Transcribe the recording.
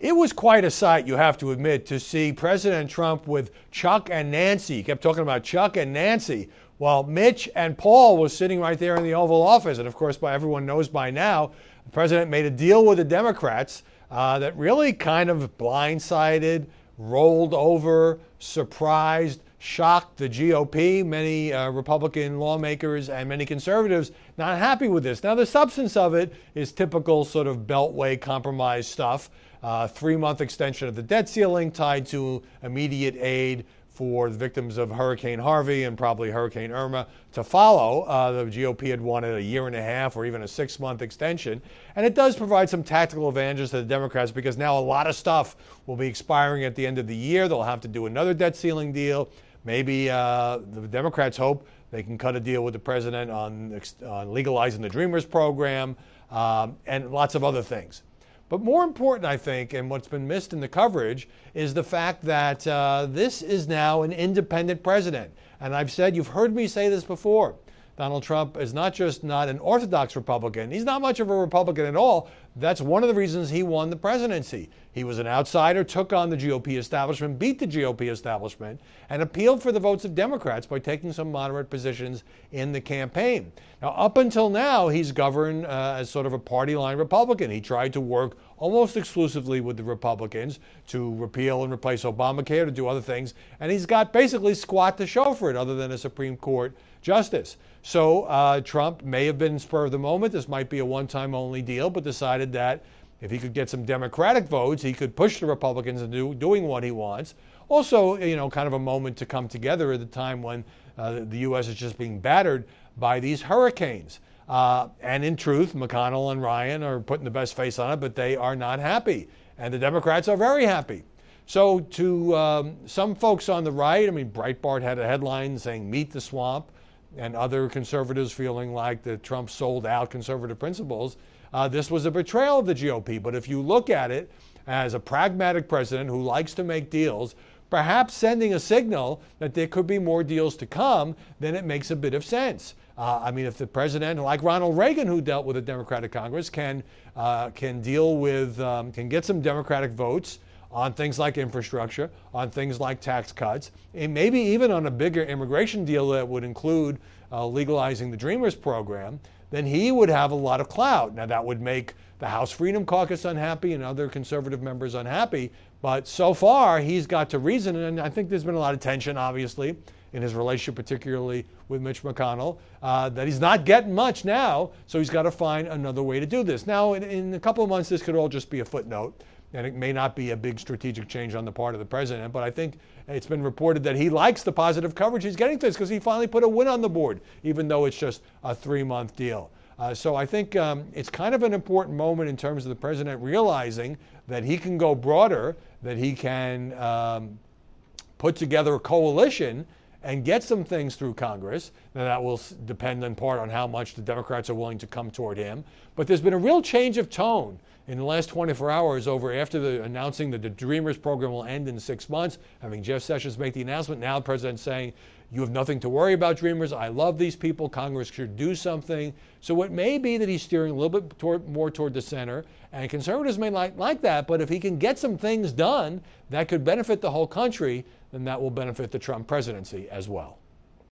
It was quite a sight, you have to admit, to see President Trump with Chuck and Nancy. He kept talking about Chuck and Nancy, while Mitch and Paul was sitting right there in the Oval Office. And of course, everyone knows by now, the president made a deal with the Democrats that really kind of blindsided, rolled over, surprised, shocked the GOP, many Republican lawmakers and many conservatives not happy with this. Now, the substance of it is typical sort of Beltway compromise stuff. 3-month extension of the debt ceiling tied to immediate aid for the victims of Hurricane Harvey and probably Hurricane Irma to follow. The GOP had wanted a 1.5 year or even a 6-month extension. And it does provide some tactical advantages to the Democrats because now a lot of stuff will be expiring at the end of the year. They'll have to do another debt ceiling deal. Maybe the Democrats hope they can cut a deal with the president on legalizing the Dreamers program and lots of other things. But more important, I think, and what's been missed in the coverage, is the fact that this is now an independent president. And I've said, you've heard me say this before, Donald Trump is not just not an orthodox Republican, he's not much of a Republican at all. That's one of the reasons he won the presidency. He was an outsider, took on the GOP establishment, beat the GOP establishment, and appealed for the votes of Democrats by taking some moderate positions in the campaign. Now, up until now, he's governed as sort of a party line Republican. He tried to work almost exclusively with the Republicans to repeal and replace Obamacare, to do other things, and he's got basically squat to show for it other than a Supreme Court justice. So Trump may have been spur of the moment. This might be a one-time only deal, but decided that if he could get some Democratic votes, he could push the Republicans into doing what he wants. Also, kind of a moment to come together at a time when the U.S. is just being battered by these hurricanes. And in truth, McConnell and Ryan are putting the best face on it, but they are not happy. And the Democrats are very happy. So to some folks on the right, Breitbart had a headline saying, "Meet the swamp," and other conservatives feeling like the Trump sold out conservative principles. This was a betrayal of the GOP. But if you look at it as a pragmatic president who likes to make deals, perhaps sending a signal that there could be more deals to come, then it makes a bit of sense. If the president, like Ronald Reagan, who dealt with a Democratic Congress, can get some Democratic votes on things like infrastructure, on things like tax cuts, and maybe even on a bigger immigration deal that would include legalizing the Dreamers program, then he would have a lot of clout. Now, that would make the House Freedom Caucus unhappy and other conservative members unhappy, but so far he's got to reason, and I think there's been a lot of tension, obviously, in his relationship, particularly with Mitch McConnell, that he's not getting much now, so he's got to find another way to do this. Now, in a couple of months, this could all just be a footnote, and it may not be a big strategic change on the part of the president, but I think it's been reported that he likes the positive coverage he's getting to this because he finally put a win on the board, even though it's just a 3-month deal. So I think it's kind of an important moment in terms of the president realizing that he can go broader, that he can put together a coalition and get some things through Congress. Now, that will depend in part on how much the Democrats are willing to come toward him. But there's been a real change of tone in the last 24 hours after announcing that the Dreamers program will end in 6 months, having Jeff Sessions make the announcement. Now the president's saying, you have nothing to worry about, Dreamers. I love these people. Congress should do something. So it may be that he's steering a little bit more toward the center, and conservatives may like that, but if he can get some things done that could benefit the whole country, then that will benefit the Trump presidency as well.